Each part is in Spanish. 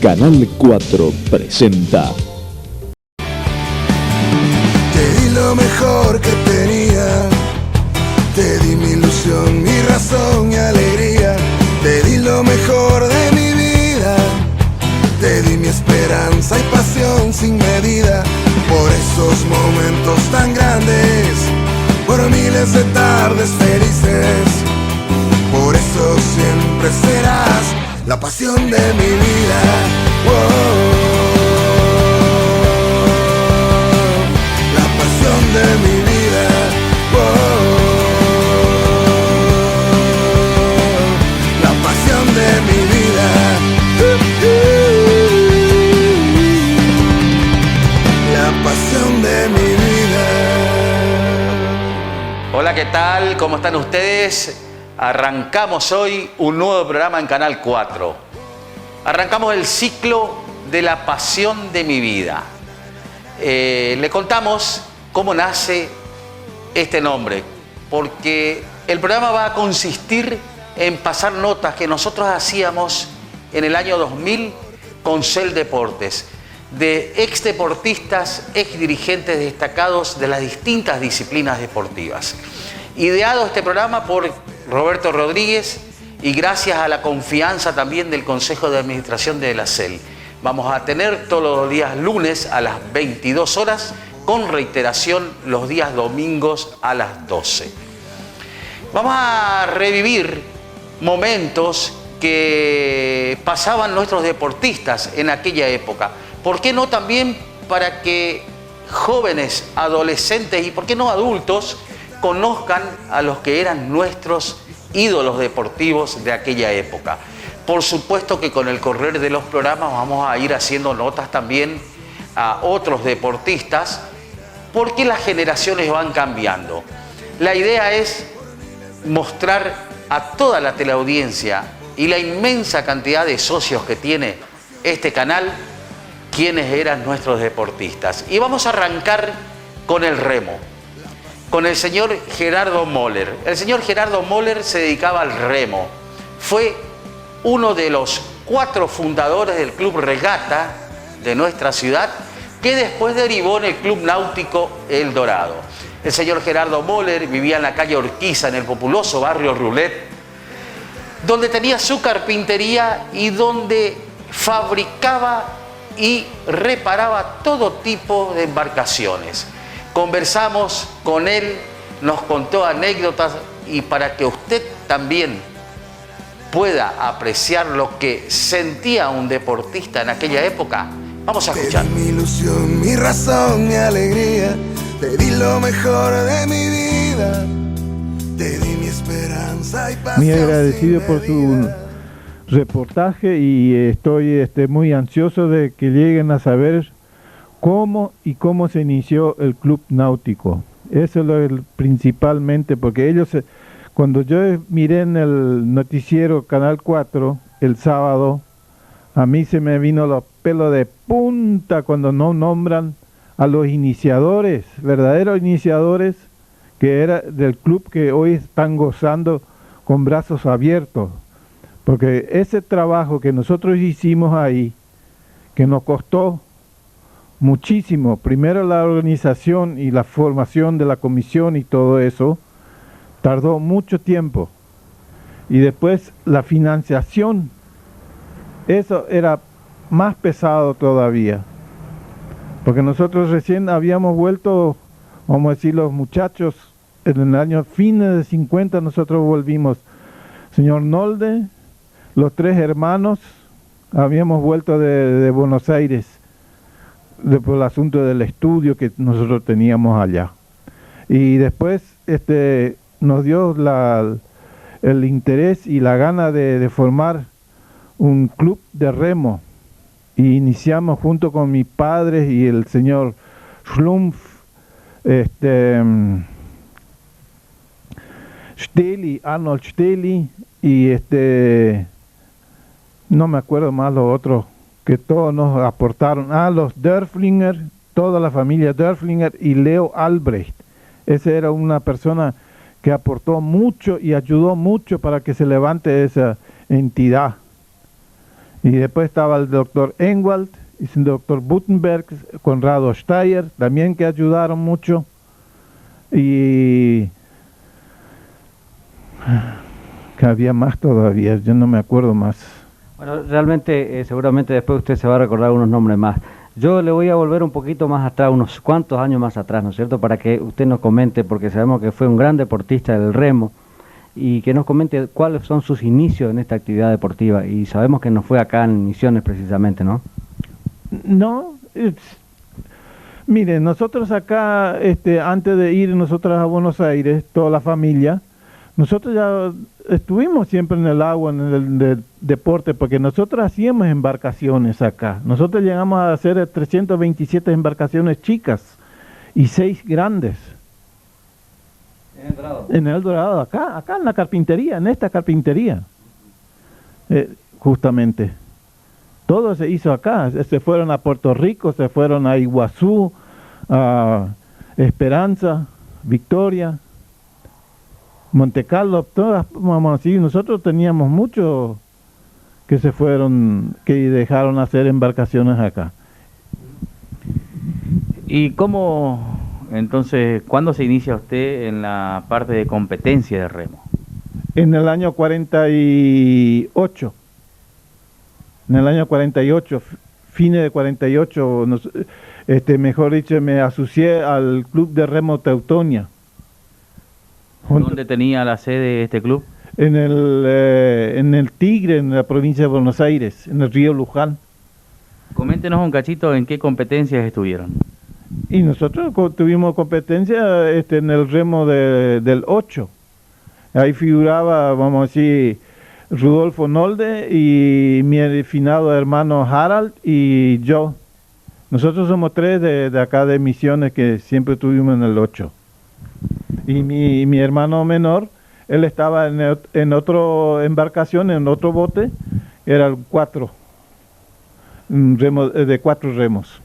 Canal 4 presenta. Te di lo mejor que tenía, te di mi ilusión, mi razón y alegría, te di lo mejor de mi vida, te di mi esperanza y pasión sin medida, por esos momentos tan grandes, por miles de tardes felices, por eso siempre serás la pasión de mi vida. La pasión de mi vida. La pasión de mi vida. La pasión de mi vida. Hola, ¿qué tal? ¿Cómo están ustedes? Arrancamos hoy un nuevo programa en Canal 4. Arrancamos el ciclo de la pasión de mi vida. Le contamos cómo nace este nombre, porque el programa va a consistir en pasar notas que nosotros hacíamos en el año 2000 con Cel Deportes, de ex deportistas, ex dirigentes destacados de las distintas disciplinas deportivas. Ideado este programa por Roberto Rodríguez y gracias a la confianza también del Consejo de Administración de la CEL. Vamos a tener todos los días lunes a las 22 horas, con reiteración los días domingos a las 12. Vamos a revivir momentos que pasaban nuestros deportistas en aquella época. ¿Por qué no también para que jóvenes, adolescentes y por qué no adultos conozcan a los que eran nuestros ídolos deportivos de aquella época? Por supuesto que con el correr de los programas vamos a ir haciendo notas también a otros deportistas, porque las generaciones van cambiando. La idea es mostrar a toda la teleaudiencia y la inmensa cantidad de socios que tiene este canal quiénes eran nuestros deportistas. Y vamos a arrancar con el remo, con el señor Gerardo Moller. El señor Gerardo Moller se dedicaba al remo. Fue uno de los 4 fundadores del Club Regata de nuestra ciudad, que después derivó en el Club Náutico El Dorado. El señor Gerardo Moller vivía en la calle Urquiza, en el populoso barrio Rulet, donde tenía su carpintería y donde fabricaba y reparaba todo tipo de embarcaciones. Conversamos con él, nos contó anécdotas, y para que usted también pueda apreciar lo que sentía un deportista en aquella época, vamos a escuchar. Te di mi ilusión, mi razón, mi alegría, te di lo mejor de mi vida, te di mi esperanza y pasión. Muy agradecido por su reportaje y estoy muy ansioso de que lleguen a saber cómo se inició el Club Náutico. Eso es lo principalmente, porque ellos, cuando yo miré en el noticiero Canal 4 el sábado, a mí se me vino los pelos de punta cuando no nombran a los iniciadores, verdaderos iniciadores, que era del club que hoy están gozando con brazos abiertos. Porque ese trabajo que nosotros hicimos ahí, que nos costó muchísimo, primero la organización y la formación de la comisión y todo eso, tardó mucho tiempo. Y después la financiación, eso era más pesado todavía. Porque nosotros recién habíamos vuelto, vamos a decir, los muchachos, en el año fines de 50 nosotros volvimos. Señor Nolde, los 3 hermanos, habíamos vuelto de Buenos Aires, por el asunto del estudio que nosotros teníamos allá. Y después nos dio el interés y la gana de formar un club de remo. Y iniciamos junto con mi padre y el señor Schlumpf, Arnold Steli, y no me acuerdo más los otros, que todos nos aportaron, los Dörflinger, toda la familia Dörflinger, y Leo Albrecht. Esa era una persona que aportó mucho y ayudó mucho para que se levante esa entidad. Y después estaba el doctor Engwald, y el doctor Butenberg, Conrado Steyer, también que ayudaron mucho. Y que había más todavía, yo no me acuerdo más. Bueno, realmente, seguramente después usted se va a recordar unos nombres más. Yo le voy a volver un poquito más atrás, unos cuantos años más atrás, ¿no es cierto?, para que usted nos comente, porque sabemos que fue un gran deportista del remo, y que nos comente cuáles son sus inicios en esta actividad deportiva. Y sabemos que no fue acá en Misiones precisamente, ¿no? No, mire, nosotros acá, antes de ir nosotros a Buenos Aires, toda la familia, nosotros ya estuvimos siempre en el agua, en el deporte, porque nosotros hacíamos embarcaciones acá. Nosotros llegamos a hacer 327 embarcaciones chicas y 6 grandes. En El Dorado. En El Dorado, acá en la carpintería, en esta carpintería, justamente. Todo se hizo acá. Se fueron a Puerto Rico, se fueron a Iguazú, a Esperanza, Victoria, Monte Carlo, todas, vamos así. Nosotros teníamos muchos que se fueron, que dejaron hacer embarcaciones acá. ¿Y cómo, entonces, cuándo se inicia usted en la parte de competencia de remo? En el año 48. En el año 48, fines de 48, mejor dicho, me asocié al Club de Remo Teutonia. ¿Dónde tenía la sede este club? En el Tigre, en la provincia de Buenos Aires, en el río Luján. Coméntenos un cachito en qué competencias estuvieron. Y nosotros tuvimos competencia en el remo del 8. Ahí figuraba, vamos a decir, Rudolfo Nolde y mi finado hermano Harald y yo. Nosotros somos 3 de acá de Misiones que siempre estuvimos en el 8. Y mi hermano menor, él estaba en otra embarcación, en otro bote, era el 4, de 4 remos.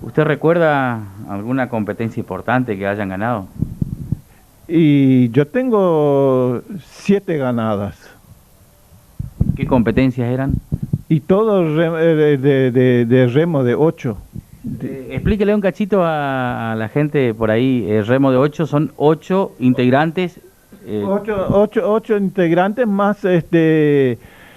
¿Usted recuerda alguna competencia importante que hayan ganado? Y yo tengo 7 ganadas. ¿Qué competencias eran? Y todos de remo de 8. Explíquele un cachito a la gente por ahí. El remo de 8 son 8 integrantes. 8 integrantes más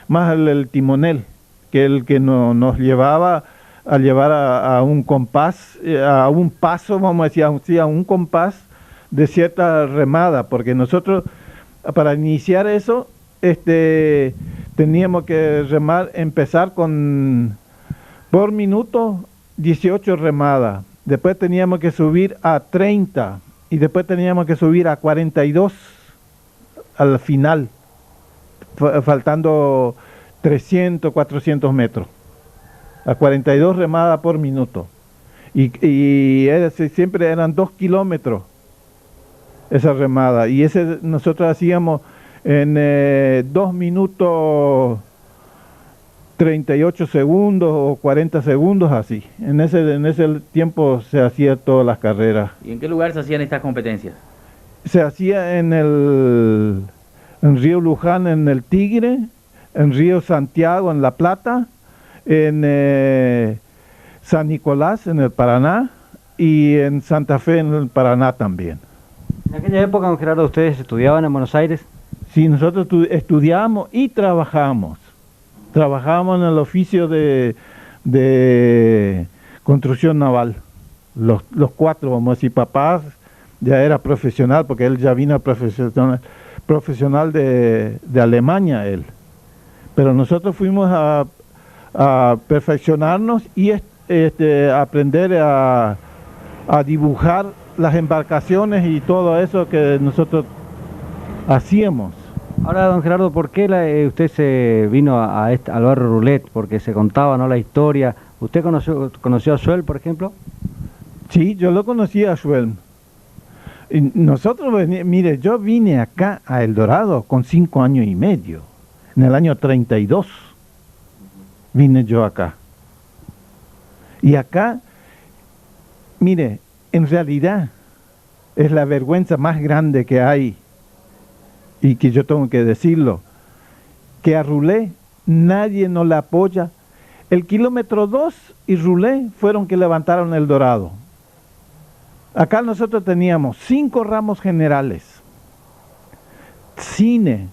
más el timonel, que el que nos llevaba a llevar a un compás, a un paso, vamos a decir, a un compás de cierta remada, porque nosotros para iniciar eso teníamos que empezar por minuto 18 remadas, después teníamos que subir a 30 y después teníamos que subir a 42 al final, faltando 300, 400 metros, a 42 remadas por minuto. Y siempre eran 2 kilómetros esa remada, y nosotros hacíamos en 2 minutos 38 segundos o 40 segundos, así. En ese tiempo se hacía todas las carreras. ¿Y en qué lugar se hacían estas competencias? Se hacía en Río Luján, en el Tigre, en Río Santiago, en La Plata, en San Nicolás, en el Paraná, y en Santa Fe, en el Paraná también. En aquella época, don Gerardo, ¿ustedes estudiaban en Buenos Aires? Sí, nosotros estudiamos y trabajamos. Trabajábamos en el oficio de construcción naval. Los 4, vamos a decir, papás ya era profesional, porque él ya vino profesional de Alemania, él. Pero nosotros fuimos a perfeccionarnos y aprender a dibujar las embarcaciones y todo eso que nosotros hacíamos. Ahora, don Gerardo, ¿por qué usted se vino al barrio Roulette? Porque se contaba, ¿no?, la historia. ¿Usted conoció a Schwelm, por ejemplo? Sí, yo lo conocí a Schwelm. Y nosotros, mire, yo vine acá a El Dorado con 5 años y medio. En el año 32 vine yo acá. Y acá, mire, en realidad es la vergüenza más grande que hay, y que yo tengo que decirlo, que a Roulette nadie nos la apoya. El kilómetro 2 y Roulé fueron que levantaron el Dorado. Acá nosotros teníamos 5 ramos generales, cine,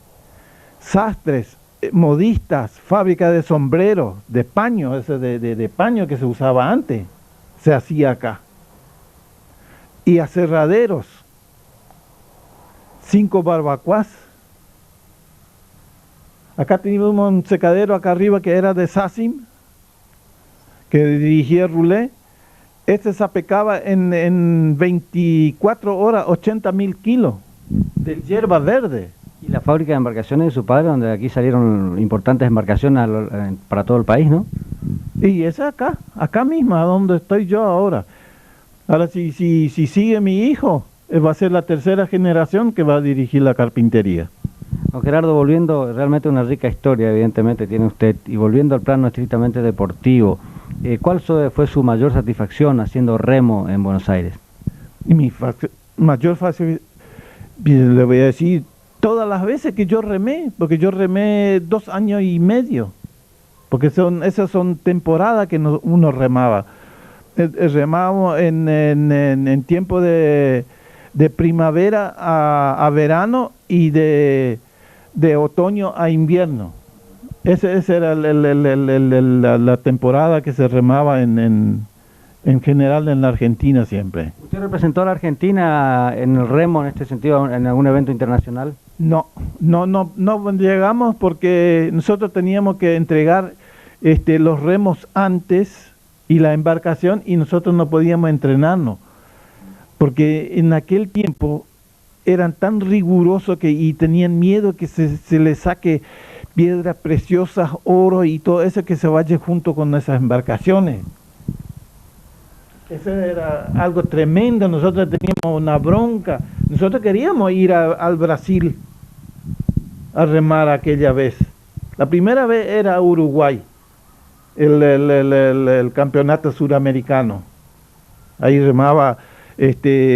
sastres, modistas, fábrica de sombreros, de paño, ese de paño que se usaba antes, se hacía acá. Y aserraderos, 5 barbacoas. Acá teníamos un secadero acá arriba que era de Sassim, que dirigía Roulé. Este se apecaba en 24 horas 80.000 kilos de hierba verde. Y la fábrica de embarcaciones de su padre, donde aquí salieron importantes embarcaciones para todo el país, ¿no? Y es acá misma, donde estoy yo ahora. Ahora, si sigue mi hijo, va a ser la tercera generación que va a dirigir la carpintería. Don Gerardo, volviendo, realmente una rica historia, evidentemente, tiene usted, y volviendo al plano estrictamente deportivo, ¿cuál fue su mayor satisfacción haciendo remo en Buenos Aires? Y mi mayor satisfacción, le voy a decir, todas las veces que yo remé, porque yo remé 2 años y medio, porque esas son temporadas que uno remaba. Remábamos en tiempo de primavera a verano y de otoño a invierno. Esa era la temporada que se remaba en general en la Argentina siempre. ¿Usted representó a la Argentina en el remo, en este sentido, en algún evento internacional? No llegamos porque nosotros teníamos que entregar los remos antes y la embarcación, y nosotros no podíamos entrenarnos, porque en aquel tiempo eran tan rigurosos y tenían miedo que se les saque piedras preciosas, oro y todo eso que se vaya junto con esas embarcaciones. Eso era algo tremendo. Nosotros teníamos una bronca. Nosotros queríamos ir al Brasil a remar aquella vez. La primera vez era Uruguay, el campeonato suramericano. Ahí remaba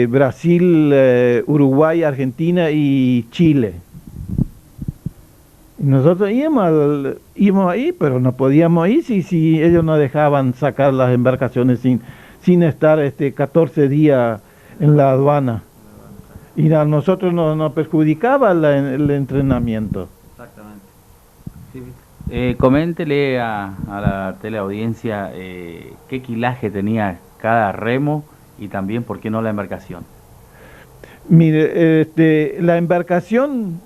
Brasil, Uruguay, Argentina y Chile. Y nosotros íbamos ahí, pero no podíamos ir si ellos no dejaban sacar las embarcaciones sin estar 14 días en la aduana. Y a nosotros nos perjudicaba el entrenamiento. Exactamente. Coméntele a la teleaudiencia qué quilaje tenía cada remo y también por qué no la embarcación. Mire, la embarcación,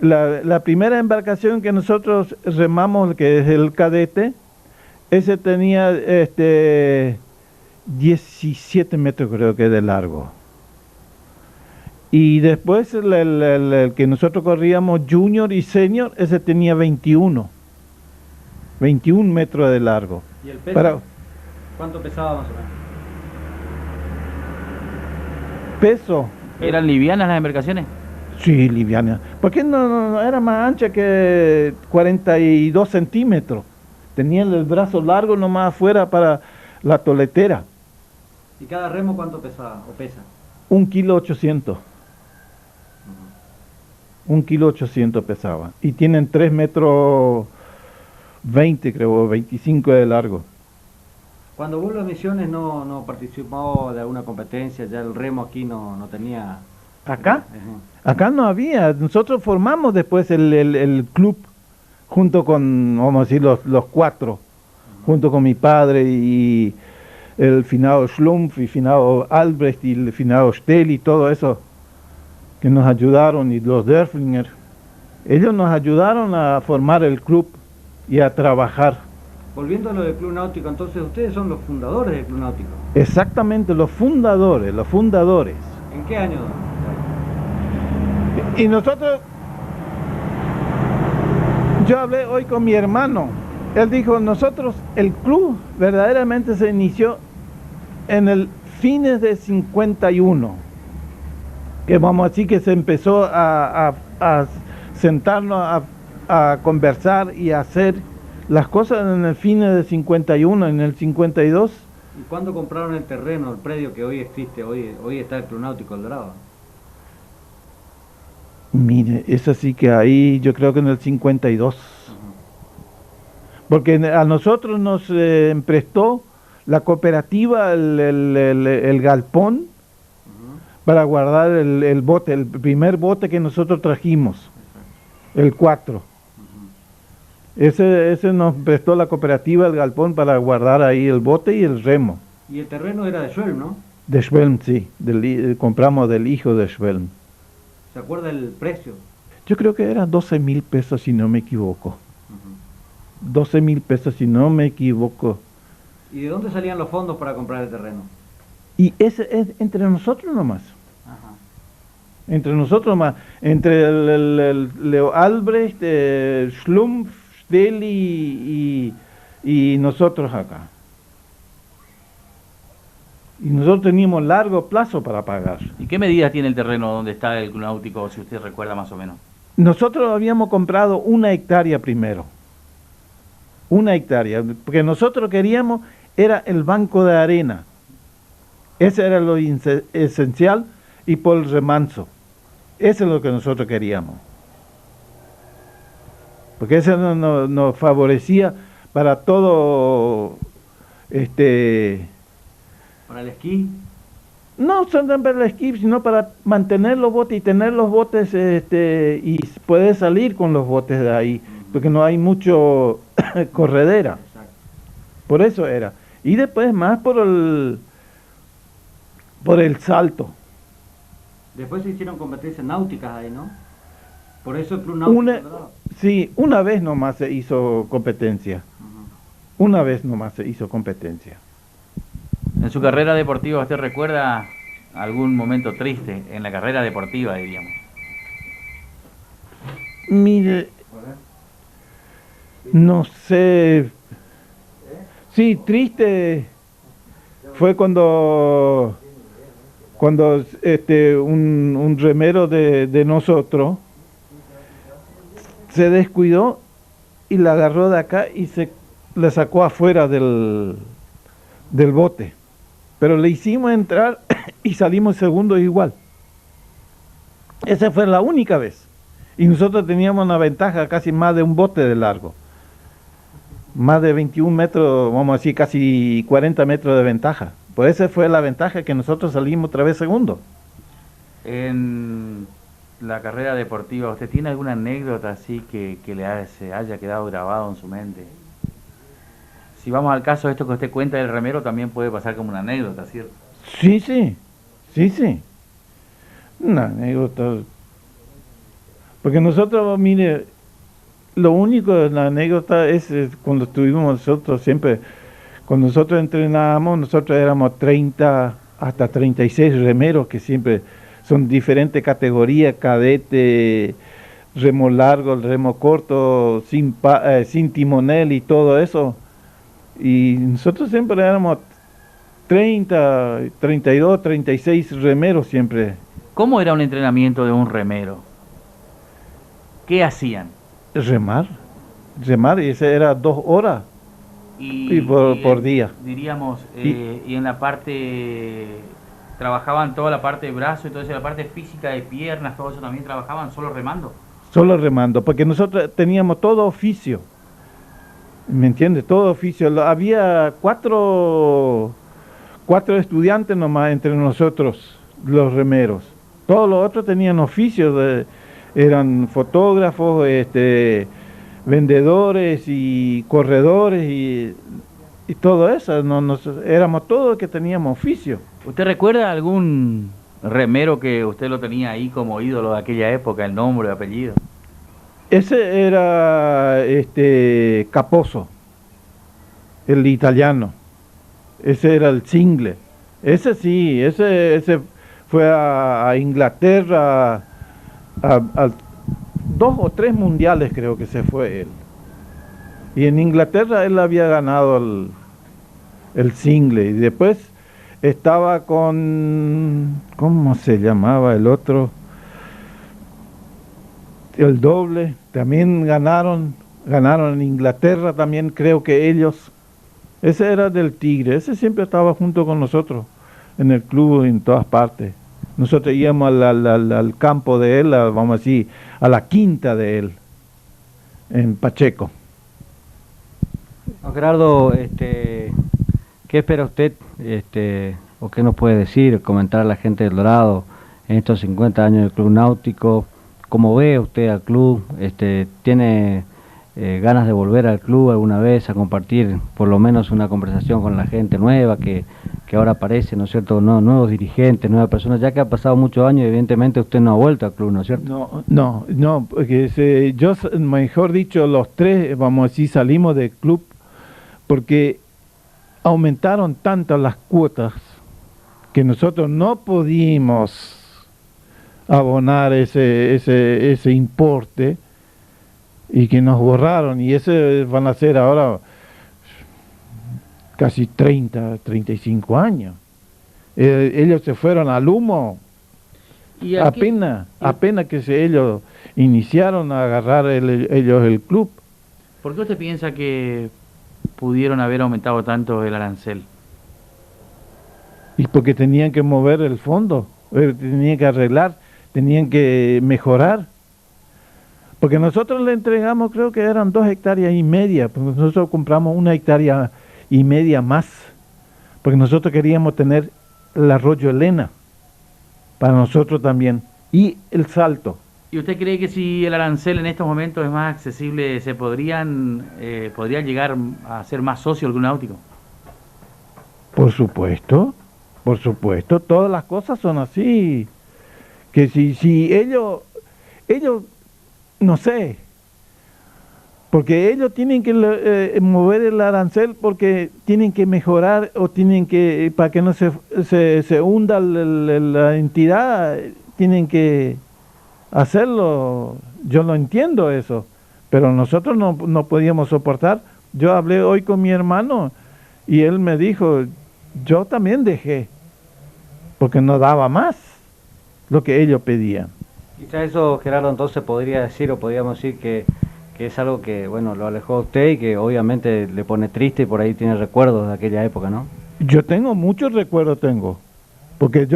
la primera embarcación que nosotros remamos, que es el Cadete, ese tenía 17 metros creo que de largo. Y después el que nosotros corríamos Junior y Senior, ese tenía 21 metros de largo. ¿Y el peso? ¿Cuánto pesaba más o menos? Peso. ¿Eran livianas las embarcaciones? Sí, livianas. Porque no era más ancha que 42 centímetros. Tenía el brazo largo nomás afuera para la toletera. ¿Y cada remo cuánto pesaba o pesa? 1,8 kg. 1,8 kg pesaba. Y tienen 3,20 metros, creo, 25 de largo. Cuando vuelve a Misiones no participó de alguna competencia, ya el remo aquí no tenía... ¿Acá? Acá no había. Nosotros formamos después el club junto con, vamos a decir, los 4, junto con mi padre y el finado Schlumpf y finado Albrecht y el finado Stell y todo eso que nos ayudaron, y los Derflinger. Ellos nos ayudaron a formar el club y a trabajar. Volviendo a lo del Club Náutico, entonces ustedes son los fundadores del Club Náutico. Exactamente, los fundadores. ¿En qué año? Y nosotros, yo hablé hoy con mi hermano, él dijo, nosotros, el club verdaderamente se inició en el fines de 51, que vamos a decir que se empezó a sentarnos a conversar y a hacer las cosas en el fines de 51, en el 52. ¿Y cuándo compraron el terreno, el predio que hoy existe? Hoy está el Club Náutico El Dorado. Mire, es así que ahí yo creo que en el 52. porque a nosotros nos prestó la cooperativa el galpón para guardar el bote, el primer bote que nosotros trajimos, el 4. Ese nos prestó la cooperativa el galpón para guardar ahí el bote y el remo. Y el terreno era de Schwelm, ¿no? De Schwelm, sí, compramos del hijo de Schwelm. ¿Se acuerda el precio? Yo creo que eran 12.000 pesos si no me equivoco. 12.000 pesos si no me equivoco. ¿Y de dónde salían los fondos para comprar el terreno? Y ese es entre nosotros nomás. Ajá. Entre nosotros nomás. Entre el Leo Albrecht, Schlumpf, Steli y nosotros acá. Y nosotros teníamos largo plazo para pagar. ¿Y qué medidas tiene el terreno donde está el Club Náutico, si usted recuerda más o menos? Nosotros habíamos comprado 1 hectárea primero. 1 hectárea. Porque nosotros queríamos, era el banco de arena. Ese era lo esencial, y por el remanso. Eso es lo que nosotros queríamos. Porque eso nos favorecía para todo, ¿Para el esquí? no solo para el esquí, sino para mantener los botes y tener los botes, y poder salir con los botes de ahí, porque no hay mucho corredera. Exacto. Por eso era. Y después más por el salto. Después se hicieron competencias náuticas ahí, ¿no? Por eso el Club Náutico Colorado. Sí, una vez nomás se hizo competencia. Una vez nomás se hizo competencia. En su carrera deportiva, ¿usted recuerda algún momento triste en la carrera deportiva, diríamos? Mire, no sé. Sí, triste fue cuando un remero de nosotros se descuidó y la agarró de acá y la sacó afuera del bote. Pero le hicimos entrar y salimos segundos igual. Esa fue la única vez. Y nosotros teníamos una ventaja casi más de un bote de largo. Más de 21 metros, vamos a decir, casi 40 metros de ventaja. Por esa fue la ventaja que nosotros salimos otra vez segundo. En la carrera deportiva, ¿usted tiene alguna anécdota así que se haya quedado grabado en su mente? Si vamos al caso de esto que usted cuenta del remero, también puede pasar como una anécdota, ¿cierto? Sí, sí. Una anécdota. Porque nosotros, mire, lo único de la anécdota es cuando estuvimos nosotros siempre, cuando nosotros entrenábamos, nosotros éramos 30 hasta 36 remeros, que siempre son diferentes categorías, cadete, remo largo, remo corto, sin timonel y todo eso. Y nosotros siempre éramos 30, 32, 36 remeros siempre. ¿Cómo era un entrenamiento de un remero? ¿Qué hacían? Remar, y ese era 2 horas por día. Diríamos, y en la parte, ¿trabajaban toda la parte de brazo, entonces la parte física de piernas, todo eso también trabajaban solo remando? Solo remando, porque nosotros teníamos todo oficio. ¿Me entiendes? Todo oficio. Había cuatro estudiantes nomás entre nosotros, los remeros. Todos los otros tenían oficios, eran fotógrafos, vendedores y corredores y todo eso. Éramos todos que teníamos oficio. ¿Usted recuerda algún remero que usted lo tenía ahí como ídolo de aquella época, el nombre, el apellido? Ese era Capozzo, el italiano. Ese era el single. Ese sí, ese fue a Inglaterra a 2 o 3 mundiales, creo que se fue él. Y en Inglaterra él había ganado el single. Y después estaba con, ¿cómo se llamaba el otro? El doble, también ganaron en Inglaterra también, creo que ellos. Ese era del Tigre, ese siempre estaba junto con nosotros en el club, en todas partes. Nosotros íbamos al campo de él, vamos a decir, a la quinta de él, en Pacheco. Don Gerardo, ¿qué espera usted, o qué nos puede decir, comentar a la gente del Dorado en estos 50 años del Club Náutico? ¿Cómo ve usted al club? ¿Tiene ganas de volver al club alguna vez a compartir por lo menos una conversación con la gente nueva que ahora aparece, ¿no es cierto? Nuevos dirigentes, nuevas personas, ya que ha pasado muchos años, evidentemente usted no ha vuelto al club, ¿no es cierto? No, porque yo, mejor dicho, los tres, vamos a decir, salimos del club porque aumentaron tanto las cuotas que nosotros no pudimos abonar ese importe y que nos borraron, y ese van a ser ahora casi 35 años. Ellos se fueron al humo ¿Y a qué- apenas que ellos iniciaron a agarrar ellos el club. ¿Por qué usted piensa que pudieron haber aumentado tanto el arancel? Y porque tenían que mover el fondo, tenían que arreglar, tenían que mejorar. Porque nosotros le entregamos, creo que eran 2,5 hectáreas, porque nosotros compramos 1,5 hectáreas más, porque nosotros queríamos tener el arroyo Elena, para nosotros también, y el Salto. ¿Y usted cree que si el arancel en estos momentos es más accesible, se podrían llegar a ser más socios del Club Náutico? Por supuesto, todas las cosas son así, que si ellos, no sé, porque ellos tienen que mover el arancel porque tienen que mejorar o tienen que, para que no se hunda la entidad, tienen que hacerlo. Yo lo entiendo eso, pero nosotros no podíamos soportar. Yo hablé hoy con mi hermano y él me dijo, yo también dejé, porque no daba más lo que ellos pedían. Quizá eso, Gerardo, entonces podría decir, o podríamos decir que es algo que, bueno, lo alejó a usted y que obviamente le pone triste y por ahí tiene recuerdos de aquella época, ¿no? Yo tengo muchos recuerdos, porque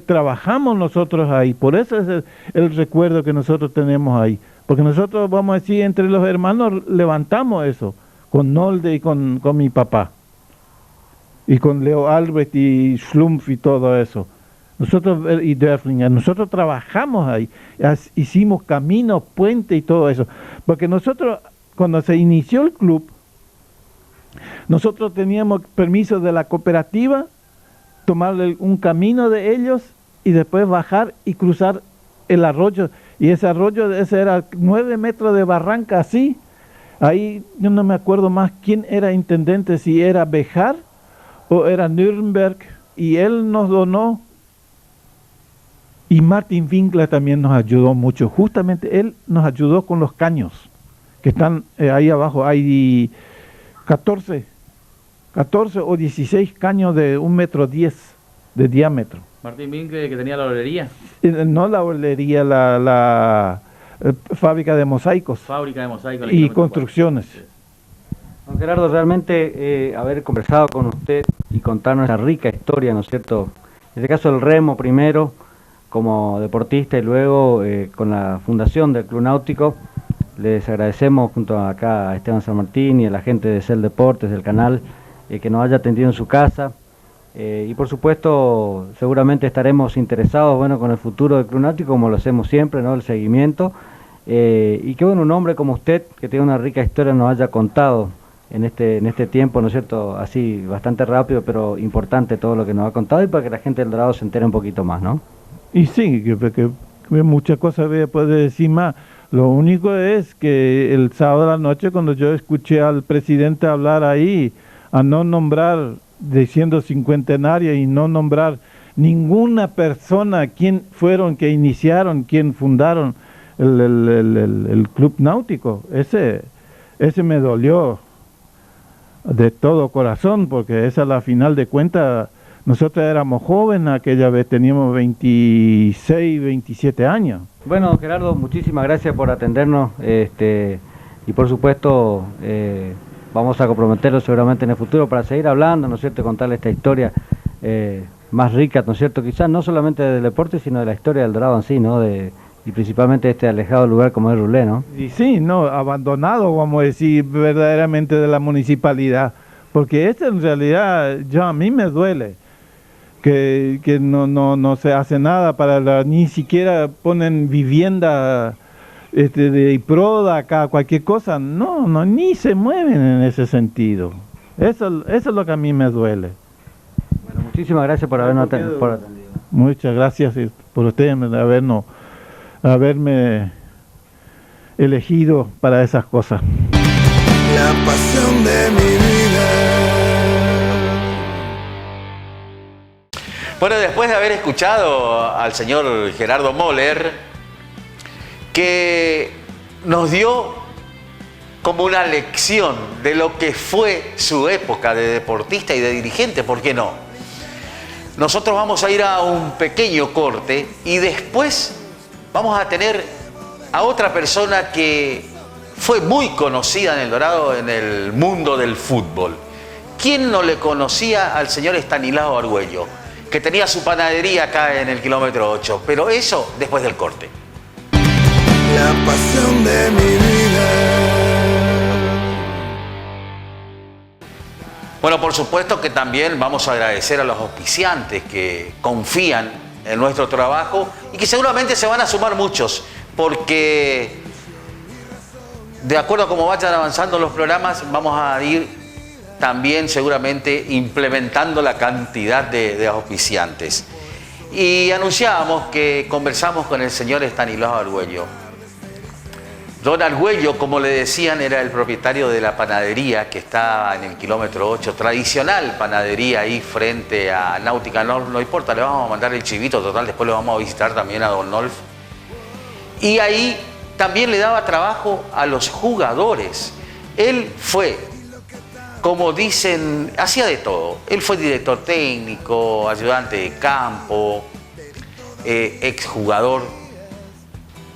trabajamos nosotros ahí, por eso es el recuerdo que nosotros tenemos ahí, porque nosotros, vamos a decir, entre los hermanos levantamos eso, con Nolde y con mi papá, y con Leo Albrecht y Schlumpf y todo eso. Nosotros, y Dörflinger, nosotros trabajamos ahí, hicimos caminos, puentes y todo eso, porque nosotros, cuando se inició el club, nosotros teníamos permiso de la cooperativa, tomar un camino de ellos y después bajar y cruzar el arroyo, y ese arroyo, ese era 9 metros de barranca así. Ahí yo no me acuerdo más quién era intendente, si era Bejar o era Nürnberg, y él nos donó. Y Martin Winkler también nos ayudó mucho. Justamente él nos ayudó con los caños, que están ahí abajo. Hay 14 o 16 caños de 1,10 metros de diámetro. Martín Winkler, que tenía la olería. No la olería, la fábrica de mosaicos Fábrica de mosaicos. y construcciones. Don Gerardo, realmente haber conversado con usted y contarnos esa rica historia, ¿no es cierto? En este caso el remo primero, como deportista, y luego con la fundación del Club Náutico. Les agradecemos junto acá a Esteban San Martín y a la gente de Cel Deportes, del canal, que nos haya atendido en su casa. Y por supuesto, seguramente estaremos interesados, bueno, con el futuro del Club Náutico, como lo hacemos siempre, ¿no? El seguimiento. Y que bueno, un hombre como usted, que tiene una rica historia, nos haya contado en este tiempo, ¿no es cierto? Así, bastante rápido, pero importante todo lo que nos ha contado, y para que la gente del Dorado se entere un poquito más, ¿no? Y sí, que muchas cosas puede decir más. Lo único es que el sábado a la noche, cuando yo escuché al presidente hablar ahí, a no nombrar, diciendo cincuentenaria, y no nombrar ninguna persona, quién fueron que iniciaron, quién fundaron el Club Náutico, ese me dolió de todo corazón, porque esa, a la final de cuentas, nosotros éramos jóvenes aquella vez, teníamos 26, 27 años. Bueno, Gerardo, muchísimas gracias por atendernos, y por supuesto vamos a comprometerlo seguramente en el futuro para seguir hablando, ¿no es cierto?, contarle esta historia más rica, ¿no es cierto?, quizás no solamente del deporte, sino de la historia del Dorado en sí, ¿no?, y principalmente este alejado lugar como es Rulé, ¿no? Y sí, no, abandonado, vamos a decir, verdaderamente de la municipalidad, porque esto en realidad a mí me duele, que no se hace nada ni siquiera ponen vivienda de IPRODA acá, cualquier cosa, no, ni se mueven en ese sentido. Eso es lo que a mí me duele. Bueno, muchísimas gracias por habernos atendido. Muchas gracias por ustedes haberme elegido para esas cosas. La pasión de mi vida. Bueno, después de haber escuchado al señor Gerardo Moller, que nos dio como una lección de lo que fue su época de deportista y de dirigente, ¿por qué no? Nosotros vamos a ir a un pequeño corte y después vamos a tener a otra persona que fue muy conocida en El Dorado en el mundo del fútbol. ¿Quién no le conocía al señor Estanislao Argüello, que tenía su panadería acá en el kilómetro 8? Pero eso después del corte. La pasión de mi vida. Bueno, por supuesto que también vamos a agradecer a los auspiciantes que confían en nuestro trabajo y que seguramente se van a sumar muchos, porque de acuerdo a cómo vayan avanzando los programas, vamos a ir también seguramente implementando la cantidad de auspiciantes. Y anunciábamos que conversamos con el señor Estanislao Argüello. Don Argüello, como le decían, era el propietario de la panadería que está en el kilómetro 8, tradicional panadería ahí frente a Náutica Nolf. No importa, le vamos a mandar el chivito, total, después lo vamos a visitar también a Don Nolf. Y ahí también le daba trabajo a los jugadores. Él fue, como dicen, hacía de todo. Él fue director técnico, ayudante de campo, exjugador.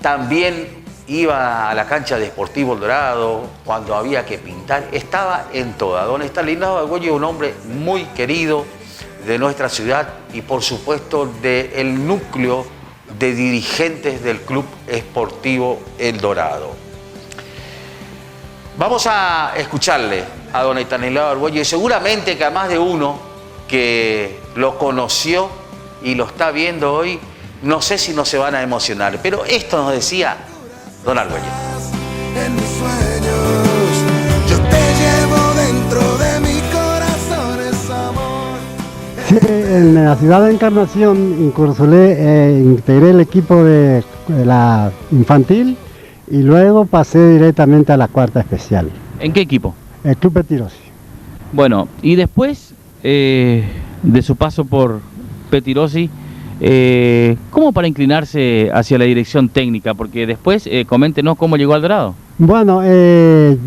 También iba a la cancha de Sportivo El Dorado cuando había que pintar, estaba en toda. Don Estanislao Argüello es un hombre muy querido de nuestra ciudad y por supuesto del núcleo de dirigentes del Club Sportivo El Dorado. Vamos a escucharle a don Estanislao Argüello y seguramente que a más de uno que lo conoció y lo está viendo hoy, no sé si no se van a emocionar, pero esto nos decía don Argüello. En mis sueños, yo te llevo dentro de mi corazón, es amor. Sí, en la ciudad de Encarnación integré el equipo de la infantil y luego pasé directamente a la cuarta especial. ¿En qué equipo? El Club Petirosi. Bueno, y después de su paso por Petirosi, ¿cómo para inclinarse hacia la dirección técnica? Porque después, coméntenos cómo llegó al Dorado. Bueno,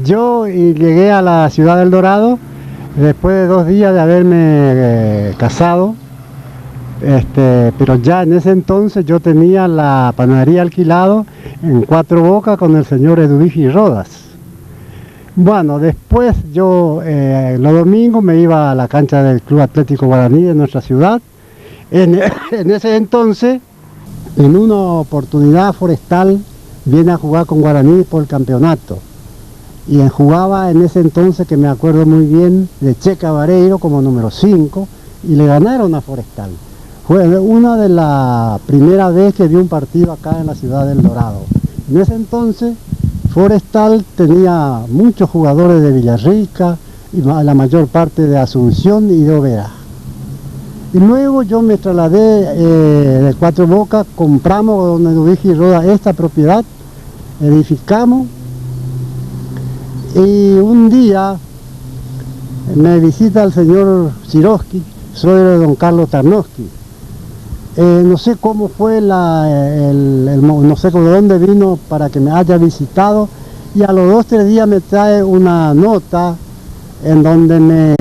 yo llegué a la ciudad del Dorado después de 2 días de haberme casado, pero ya en ese entonces yo tenía la panadería alquilado en Cuatro Bocas con el señor Eduvigi Rodas. Bueno, después yo los domingos me iba a la cancha del Club Atlético Guaraní de nuestra ciudad. En ese entonces, en una oportunidad Forestal viene a jugar con Guaraní por el campeonato. Y jugaba en ese entonces, que me acuerdo muy bien, de Checa Vareiro como número 5, y le ganaron a Forestal. Fue una de las primeras veces que vi un partido acá en la ciudad del Dorado. En ese entonces, Forestal tenía muchos jugadores de Villarrica, y la mayor parte de Asunción y de Oberá. Y luego yo me trasladé de Cuatro Bocas, compramos con Eduvigi Roda esta propiedad, edificamos, y un día me visita el señor Siroski, suegro de don Carlos Tarnowski. No sé cómo fue, no sé de dónde vino para que me haya visitado, y a los 2 o 3 días me trae una nota en donde me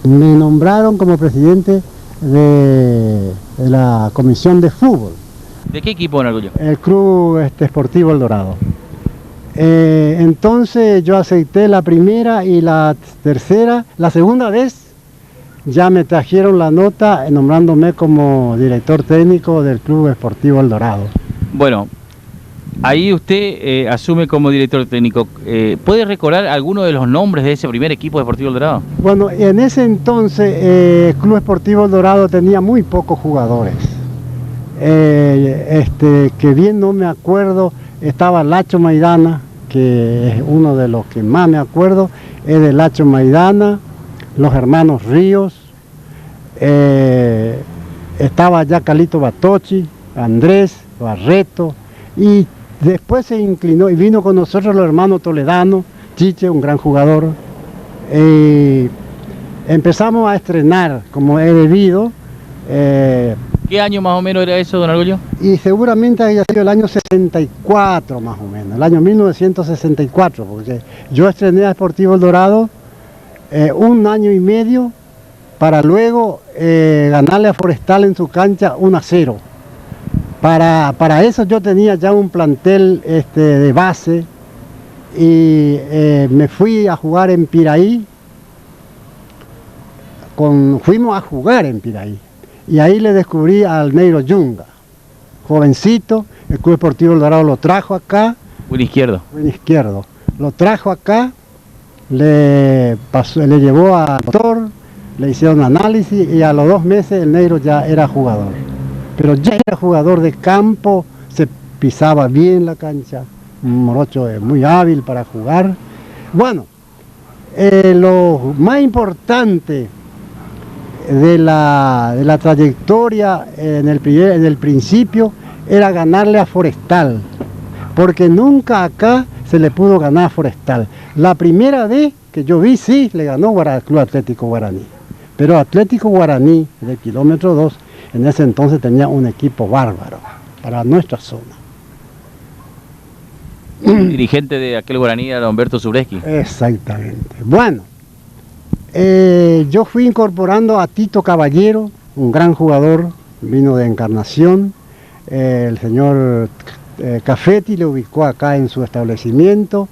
nombraron como presidente de la comisión de fútbol. ¿De qué equipo, don Argüello? El Club Sportivo El Dorado. Entonces yo acepté la primera y la tercera. La segunda vez ya me trajeron la nota nombrándome como director técnico del Club Sportivo El Dorado. Bueno, ahí usted asume como director técnico. ¿Puede recordar alguno de los nombres de ese primer equipo Deportivo El Dorado? Bueno, en ese entonces Club Esportivo El Dorado tenía muy pocos jugadores. Que bien no me acuerdo, estaba Lacho Maidana, que es uno de los que más me acuerdo, es de Lacho Maidana, los hermanos Ríos, estaba ya Calito Batochi, Andrés, Barreto, y después se inclinó y vino con nosotros los hermanos Toledano, Chiche, un gran jugador. Empezamos a estrenar como he debido. ¿Qué año más o menos era eso, don Argüello? Y seguramente haya sido el año 64 más o menos, el año 1964, porque yo estrené a Deportivo El Dorado 1 año y medio para luego ganarle a Forestal en su cancha 1-0. Para eso yo tenía ya un plantel de base y me fui a jugar en Piraí, fuimos a jugar en Piraí. Y ahí le descubrí al Neiro Yunga, jovencito, el Club Esportivo El Dorado lo trajo acá. Buen izquierdo. Buen izquierdo. Lo trajo acá, le llevó al doctor, le hicieron análisis y a los 2 meses el Neiro ya era jugador. Pero ya era jugador de campo, se pisaba bien la cancha, un morocho muy hábil para jugar. Bueno, lo más importante de la trayectoria en el principio era ganarle a Forestal, porque nunca acá se le pudo ganar a Forestal. La primera vez que yo vi, sí, le ganó Club Atlético Guaraní, pero Atlético Guaraní del kilómetro 2 en ese entonces tenía un equipo bárbaro para nuestra zona. Dirigente de aquel Guaraní era Humberto Subreski. Exactamente. Bueno, yo fui incorporando a Tito Caballero, un gran jugador, vino de Encarnación. El señor Cafetti le ubicó acá en su establecimiento.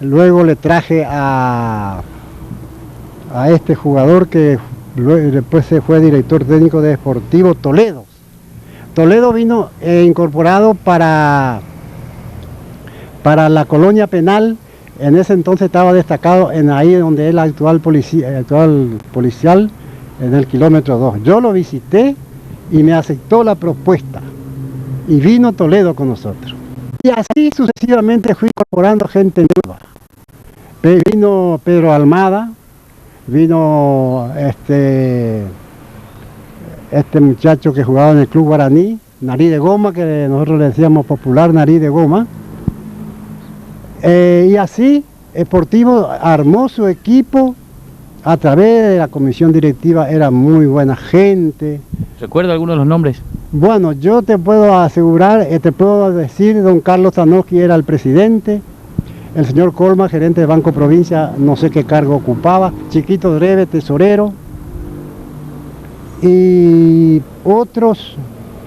Luego le traje a este jugador que después se fue director técnico de Deportivo, Toledo. Toledo vino incorporado para la colonia penal. En ese entonces estaba destacado ahí donde es el actual policial, en el kilómetro 2. Yo lo visité y me aceptó la propuesta. Y vino Toledo con nosotros. Y así sucesivamente fui incorporando gente nueva. Vino Pedro Almada, vino este muchacho que jugaba en el Club Guaraní, Nariz de Goma, que nosotros le decíamos popular Nariz de Goma. Y así, Esportivo armó su equipo a través de la comisión directiva, era muy buena gente. ¿Recuerda algunos de los nombres? Bueno, yo te puedo asegurar, te puedo decir, don Carlos Zanoski era el presidente, el señor Colma, gerente de Banco Provincia, no sé qué cargo ocupaba, Chiquito Dreve, tesorero, y otros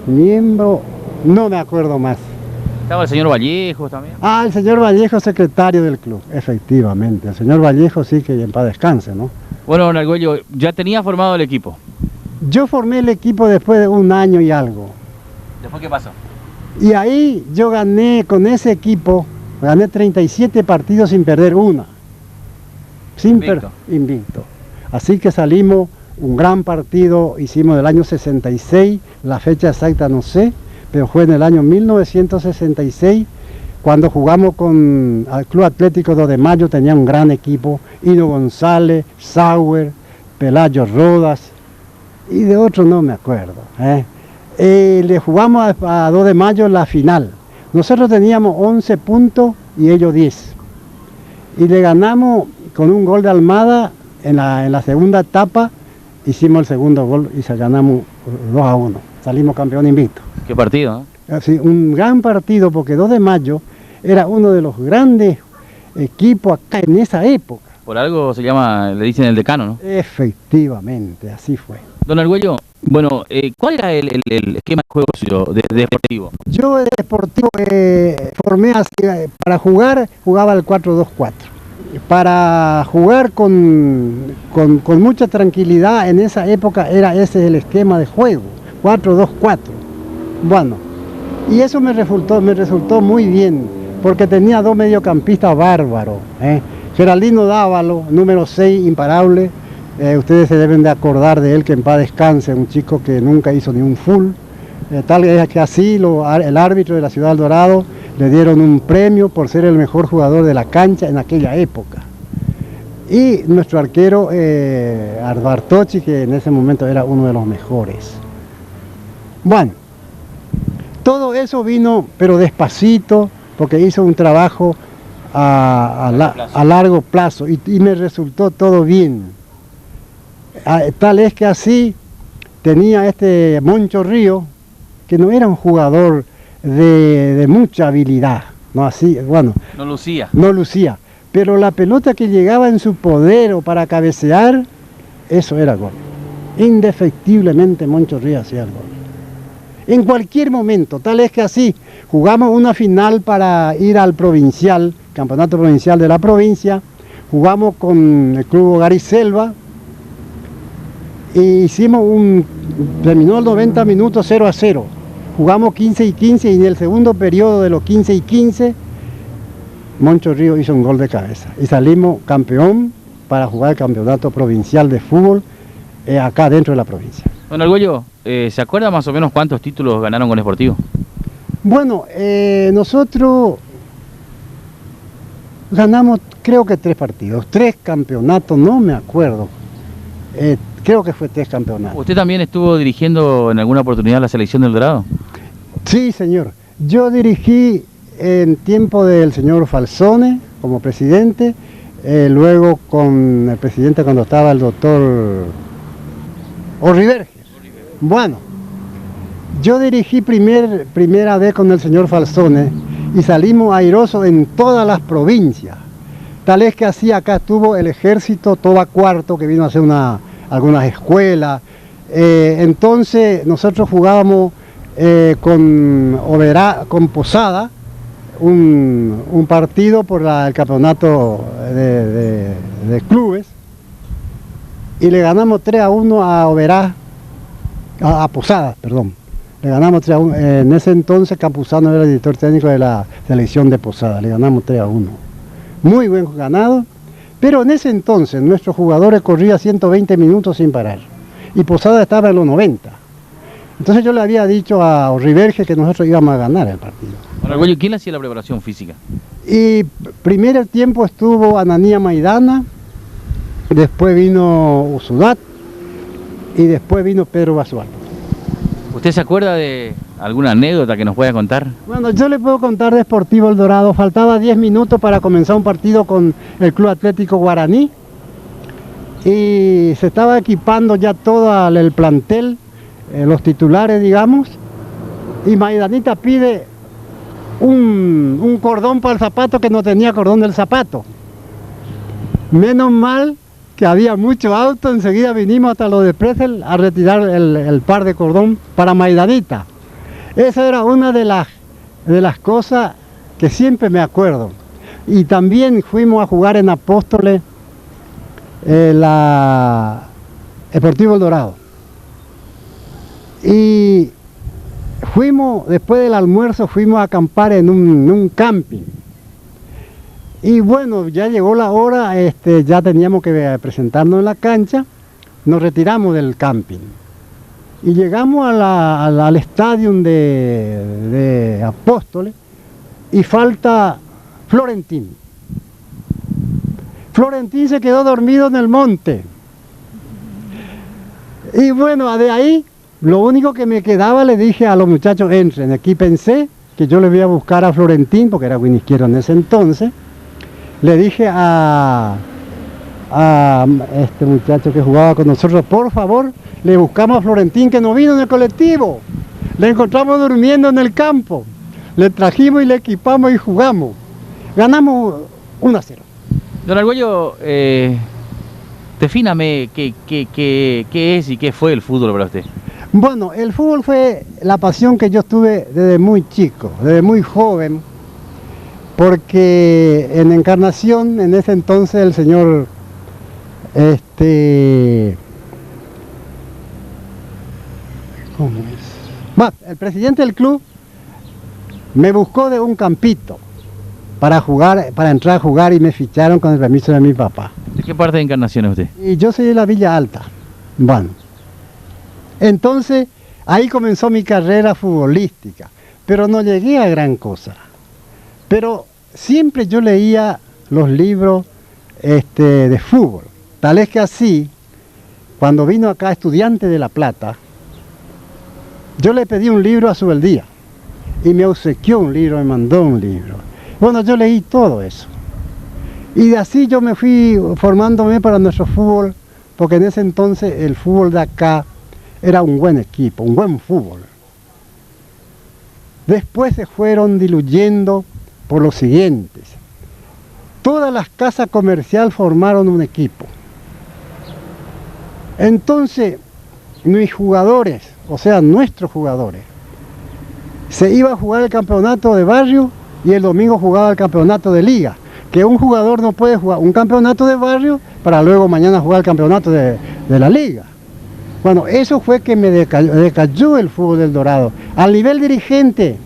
miembros, no me acuerdo más. ¿Estaba el señor Vallejo también? Ah, el señor Vallejo, secretario del club, efectivamente. El señor Vallejo sí que en paz descanse, ¿no? Bueno, don Argüello, ya tenía formado el equipo. Yo formé el equipo después de 1 año y algo. ¿Después qué pasó? Y ahí yo gané con ese equipo, gané 37 partidos sin perder una. Invicto. Así que salimos un gran partido, hicimos el año 66, la fecha exacta no sé, pero fue en el año 1966, cuando jugamos con el Club Atlético 2 de Mayo, tenía un gran equipo, Hino González, Sauer, Pelayo Rodas, y de otros no me acuerdo. Le jugamos a 2 de Mayo la final. Nosotros teníamos 11 puntos y ellos 10. Y le ganamos con un gol de Almada en la segunda etapa, hicimos el segundo gol y ganamos 2-1. Salimos campeón invicto. ¿Qué partido? Sí, un gran partido porque 2 de Mayo era uno de los grandes equipos acá en esa época. Por algo se llama, le dicen el decano, ¿no? Efectivamente, así fue. Don Argüello, bueno, ¿cuál era el esquema de juego suyo de Deportivo? Yo de Deportivo formé así, para jugar, jugaba el 4-2-4. Para jugar con mucha tranquilidad en esa época ese el esquema de juego, 4-2-4. Bueno, Y eso me resultó muy bien, porque tenía dos mediocampistas bárbaros. Geraldino Dávalo, número 6, imparable. Ustedes se deben de acordar de él, que en paz descanse, un chico que nunca hizo ni un full. Tal es que así el árbitro de la Ciudad del Dorado le dieron un premio por ser el mejor jugador de la cancha en aquella época. Y nuestro arquero Bartocci, que en ese momento era uno de los mejores. Bueno, todo eso vino, pero despacito, porque hizo un trabajo a largo plazo y me resultó todo bien. Tal es que así tenía este Moncho Río, que no era un jugador de mucha habilidad, no así, bueno, No lucía. no lucía, pero la pelota que llegaba en su poder o para cabecear, eso era gol. Indefectiblemente Moncho Río hacía el gol. En cualquier momento, tal es que así, jugamos una final para ir al provincial, campeonato provincial de la provincia, jugamos con el Club Hogarí Selva, y terminó el 90 minutos 0-0, jugamos 15 y 15 y en el segundo periodo de los 15 y 15, Moncho Río hizo un gol de cabeza y salimos campeón para jugar el campeonato provincial de fútbol acá dentro de la provincia. Don Argüello, ¿se acuerda más o menos cuántos títulos ganaron con Sportivo? Bueno, nosotros ganamos creo que 3 partidos, 3 campeonatos, no me acuerdo. Creo que fue 3 campeonatos. ¿Usted también estuvo dirigiendo en alguna oportunidad la selección del Dorado? Sí, señor. Yo dirigí en tiempo del señor Falzone como presidente, luego con el presidente cuando estaba el doctor Orriverges. Bueno, yo dirigí primera vez con el señor Falzone y salimos airosos en todas las provincias. Tal es que así acá estuvo el ejército Toba Cuarto, que vino a hacer algunas escuelas. Entonces nosotros jugábamos con Posada un partido por el campeonato de clubes y le ganamos 3-1 a Oberá, a Posada, perdón. Le ganamos 3-1. En ese entonces Campuzano era el director técnico de la selección de Posada, le ganamos 3-1. Muy buen ganado, pero en ese entonces nuestros jugadores corrían 120 minutos sin parar y Posada estaba en los 90. Entonces yo le había dicho a Orriverges que nosotros íbamos a ganar el partido. Don Argüello, ¿quién le hacía la preparación física? Y primer tiempo estuvo Ananía Maidana, después vino Usudat y después vino Pedro Basualdo. ¿Usted se acuerda de alguna anécdota que nos pueda contar? Bueno, yo le puedo contar de Sportivo El Dorado. Faltaba 10 minutos para comenzar un partido con el Club Atlético Guaraní y se estaba equipando ya todo el plantel, los titulares, digamos, y Maidanita pide un cordón para el zapato que no tenía cordón del zapato. Menos mal que había mucho auto, enseguida vinimos hasta lo de Presel a retirar el par de cordón para Maidanita. Esa era una de las cosas que siempre me acuerdo. Y también fuimos a jugar en Apóstoles, Sportivo El Dorado. Y después del almuerzo, fuimos a acampar en un camping. Y bueno, ya llegó la hora, ya teníamos que presentarnos en la cancha, nos retiramos del camping. Y llegamos al estadio de Apóstoles y falta Florentín. Florentín se quedó dormido en el monte. Y bueno, de ahí, lo único que me quedaba, le dije a los muchachos, entren. Aquí pensé que yo le voy a buscar a Florentín, porque era win izquierdo en ese entonces. Le dije a este muchacho que jugaba con nosotros, por favor, le buscamos a Florentín, que no vino en el colectivo. Le encontramos durmiendo en el campo. Le trajimos y le equipamos y jugamos. Ganamos 1-0. Don Argüello, defíname qué es y qué fue el fútbol para usted. Bueno, el fútbol fue la pasión que yo tuve desde muy chico, desde muy joven, porque en Encarnación, en ese entonces, el señor ¿cómo es? Bueno, el presidente del club me buscó de un campito para jugar, para entrar a jugar, y me ficharon con el permiso de mi papá. ¿De qué parte de Encarnación es usted? Y yo soy de la Villa Alta. Bueno, entonces ahí comenzó mi carrera futbolística, pero no llegué a gran cosa. Pero siempre yo leía los libros de fútbol, tal es que así, cuando vino acá Estudiante de La Plata, yo le pedí un libro a Subeldía y me obsequió un libro, me mandó un libro. Bueno, yo leí todo eso. Y de así yo me fui formándome para nuestro fútbol, porque en ese entonces el fútbol de acá era un buen equipo, un buen fútbol. Después se fueron diluyendo por los siguientes. Todas las casas comerciales formaron un equipo. Entonces, mis jugadores, o sea, nuestros jugadores, se iba a jugar el campeonato de barrio y el domingo jugaba el campeonato de liga. Que un jugador no puede jugar un campeonato de barrio para luego mañana jugar el campeonato de la liga. Bueno, eso fue que me decayó el fútbol del Dorado. Al nivel dirigente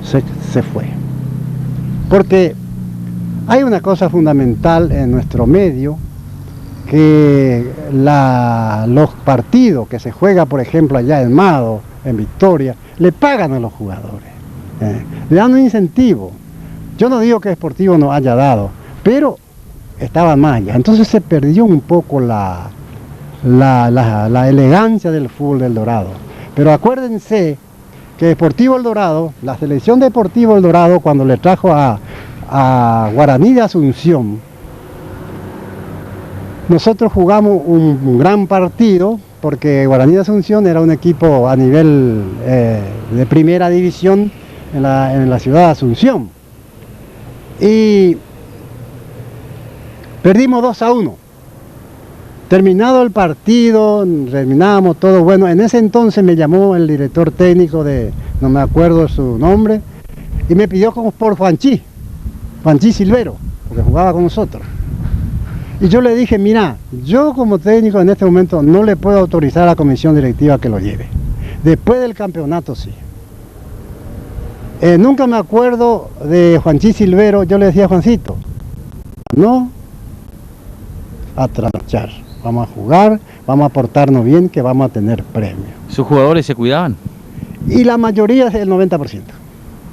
se fue. Porque hay una cosa fundamental en nuestro medio, que los partidos que se juega, por ejemplo, allá en Mado, en Victoria, le pagan a los jugadores, le dan un incentivo. Yo no digo que Sportivo no haya dado, pero estaba más allá. Entonces se perdió un poco la elegancia del fútbol del Dorado. Pero acuérdense que Deportivo El Dorado, la selección de Deportivo El Dorado, cuando le trajo a Guaraní de Asunción, nosotros jugamos un gran partido, porque Guaraní de Asunción era un equipo a nivel de primera división en la ciudad de Asunción. Y perdimos 2-1. Terminado el partido, terminábamos todo bueno. En ese entonces me llamó el director técnico no me acuerdo su nombre, y me pidió como por Juanchi Silvero, porque jugaba con nosotros. Y yo le dije, mira, yo como técnico en este momento no le puedo autorizar a la comisión directiva que lo lleve. Después del campeonato sí. Nunca me acuerdo de Juanchi Silvero. Yo le decía a Juancito, no a trasnochar, vamos a jugar, vamos a portarnos bien, que vamos a tener premio. ¿Sus jugadores se cuidaban? Y la mayoría, el 90%,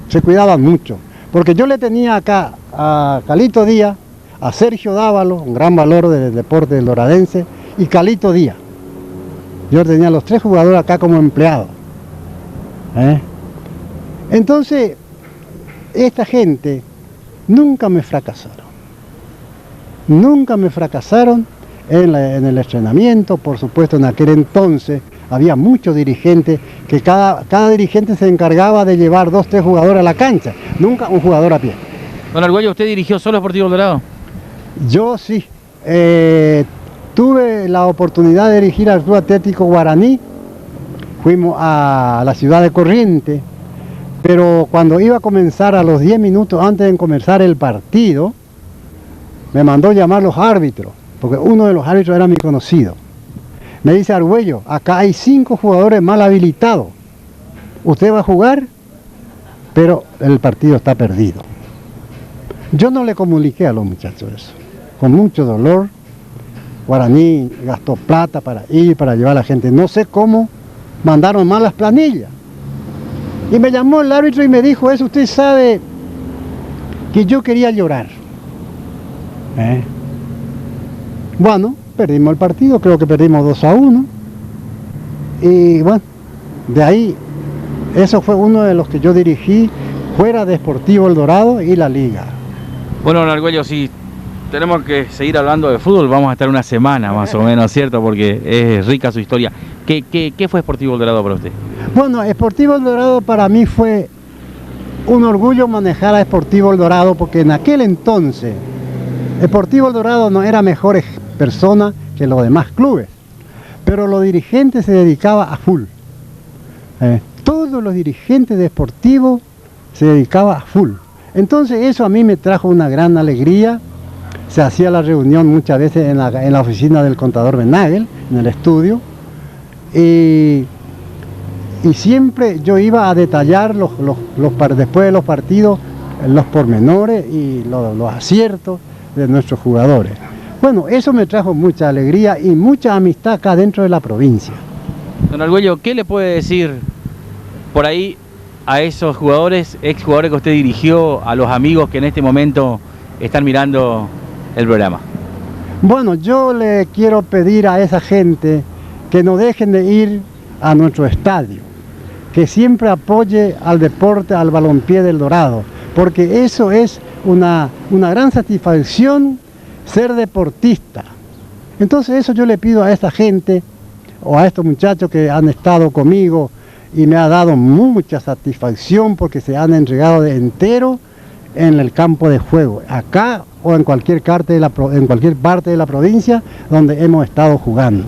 se cuidaban mucho, porque yo le tenía acá a Calito Díaz, a Sergio Dávalo, un gran valor del deporte del doradense, y Calito Díaz. Yo tenía los 3 jugadores acá como empleados. Entonces, esta gente nunca me fracasaron. Nunca me fracasaron en el entrenamiento. Por supuesto, en aquel entonces había muchos dirigentes, que cada dirigente se encargaba de llevar 2 o 3 jugadores a la cancha, nunca un jugador a pie. Don Argüello, ¿usted dirigió solo Sportivo El Dorado? Yo sí. Tuve la oportunidad de dirigir al Club Atlético Guaraní. Fuimos a la ciudad de Corrientes, pero cuando iba a comenzar, a los 10 minutos antes de comenzar el partido, me mandó llamar los árbitros, porque uno de los árbitros era mi conocido. Me dice, Argüello, acá hay 5 jugadores mal habilitados. Usted va a jugar, pero el partido está perdido. Yo no le comuniqué a los muchachos eso. Con mucho dolor, Guaraní gastó plata para ir, para llevar a la gente. No sé cómo mandaron mal las planillas. Y me llamó el árbitro y me dijo eso. Usted sabe que yo quería llorar. Bueno, perdimos el partido, creo que perdimos 2-1. Y bueno, de ahí, eso fue uno de los que yo dirigí fuera de Sportivo El Dorado y la Liga. Bueno, don Argüello, si tenemos que seguir hablando de fútbol, vamos a estar una semana más o menos, ¿cierto? Porque es rica su historia. ¿Qué fue Sportivo El Dorado para usted? Bueno, Sportivo El Dorado para mí fue un orgullo manejar a Sportivo El Dorado, porque en aquel entonces Sportivo El Dorado no era mejor persona que los demás clubes, pero los dirigentes se dedicaban a full. Todos los dirigentes de Sportivo se dedicaban a full. Entonces eso a mí me trajo una gran alegría. Se hacía la reunión muchas veces en la oficina del contador Benagel, en el estudio, y y siempre yo iba a detallar después de los partidos los pormenores y los aciertos de nuestros jugadores. Bueno, eso me trajo mucha alegría y mucha amistad acá dentro de la provincia. Don Argüello, ¿qué le puede decir por ahí a esos jugadores, exjugadores que usted dirigió, a los amigos que en este momento están mirando el programa? Bueno, yo le quiero pedir a esa gente que no dejen de ir a nuestro estadio, que siempre apoye al deporte, al balompié del Dorado, porque eso es una gran satisfacción ser deportista. Entonces eso yo le pido a esta gente o a estos muchachos que han estado conmigo y me ha dado mucha satisfacción porque se han entregado de entero en el campo de juego, acá o en cualquier parte de la provincia donde hemos estado jugando.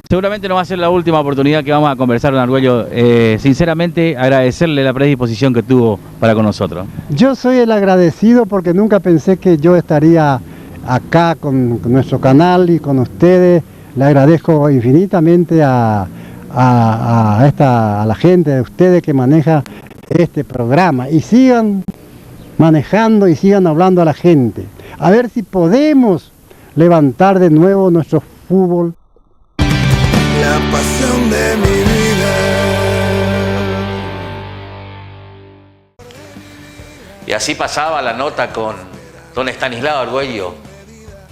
Seguramente no va a ser la última oportunidad que vamos a conversar, don Argüello. Sinceramente, agradecerle la predisposición que tuvo para con nosotros. Yo soy el agradecido porque nunca pensé que yo estaría acá con nuestro canal y con ustedes. Le agradezco infinitamente a la gente de ustedes que maneja este programa y sigan manejando y sigan hablando a la gente. A ver si podemos levantar de nuevo nuestro fútbol. La pasión de mi vida. Y así pasaba la nota con don Estanislao Argüello.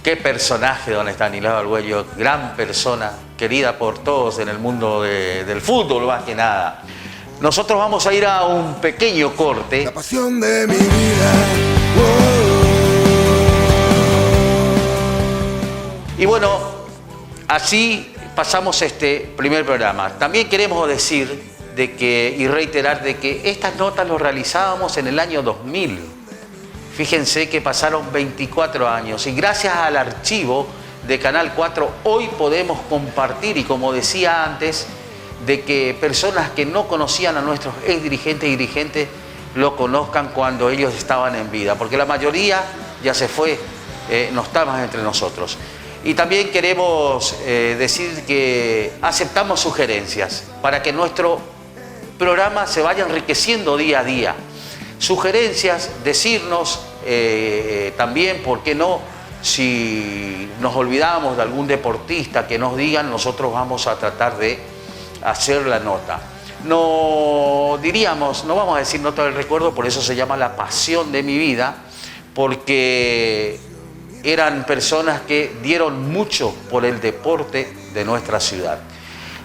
Qué personaje don Estanislao Argüello, gran persona, querida por todos en el mundo del fútbol más que nada. Nosotros vamos a ir a un pequeño corte. La pasión de mi vida. Y bueno, así pasamos este primer programa. También queremos decir y reiterar de que estas notas las realizábamos en el año 2000. Fíjense que pasaron 24 años y gracias al archivo de Canal 4 hoy podemos compartir, y como decía antes, de que personas que no conocían a nuestros ex dirigentes y dirigentes lo conozcan cuando ellos estaban en vida, porque la mayoría ya se fue, no está más entre nosotros. Y también queremos decir que aceptamos sugerencias para que nuestro programa se vaya enriqueciendo día a día. Sugerencias, decirnos también, ¿por qué no? Si nos olvidamos de algún deportista, que nos digan, nosotros vamos a tratar de hacer la nota. No vamos a decir nota del recuerdo, por eso se llama La Pasión de mi Vida, porque eran personas que dieron mucho por el deporte de nuestra ciudad.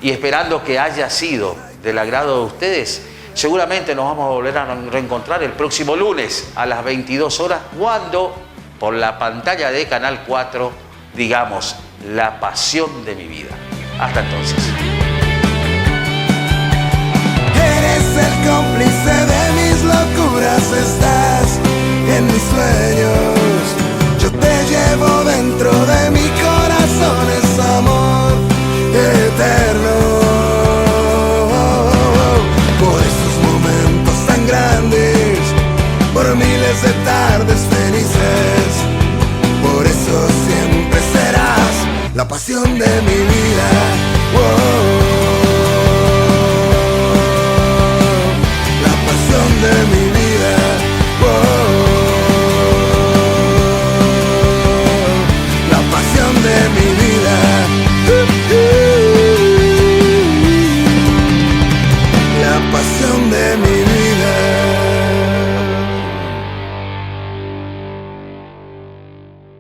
Y esperando que haya sido del agrado de ustedes, seguramente nos vamos a volver a reencontrar el próximo lunes a las 22 horas, cuando por la pantalla de Canal 4 digamos La Pasión de mi Vida. Hasta entonces. Eres el cómplice de mis locuras, estás en mis sueños. Yo te llevo dentro de mi corazón, es amor eterno. Por esos momentos tan grandes, por miles de tardes felices, por eso siempre serás la pasión de mi vida.